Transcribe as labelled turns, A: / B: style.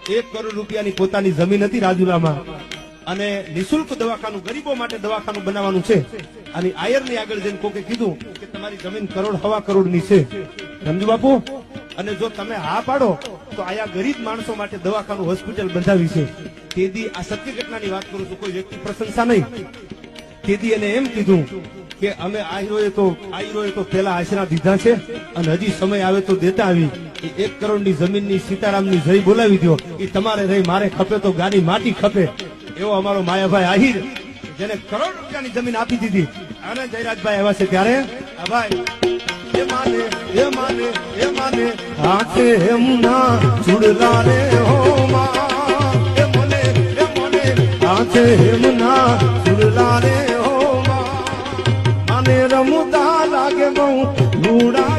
A: 1 કરોડ રૂપિયાની પોતાની જમીન હતી રાજુલામાં અને નિઃશુલ્ક દવાખાનું ગરીબો માટે દવાખાનું બનાવવાનું છે અને આયરની આગળ જઈને કોકે કીધું કે તમારી જમીન 1.25 કરોડની છે સમજુ બાપુ અને જો તમે હા પાડો તો આયા ગરીબ માણસો માટે દવાખાનું હોસ્પિટલ બંધાવી છે તેથી આ સત્ય ઘટનાની વાત કરું છું કોઈ વ્યક્તિ પ્રશંસા નહીં તેથી એને એમ કીધું કે અમે આયરોએ તો પેલા આશરા દીધા છે અને હજી સમય આવે તો દેતા આવી 1 કરોડની જમીનની સીતારામની જઈ બોલાવી દો એ તમારે રહી મારે ખપે તો ગાડી માટી ખપે એવો અમારો માયાભાઈ આહિર જેને કરોડ રૂપિયાની જમીન આપી દીધી અને જયરાજભાઈ આવ્યા છે ત્યારે આ ભાઈ એ માને હાથે એમના ચૂડલા રે હો માં એ મને હાથે એમના ચૂડલા રે હો માં માને રમતા લાગે બહુ લુડા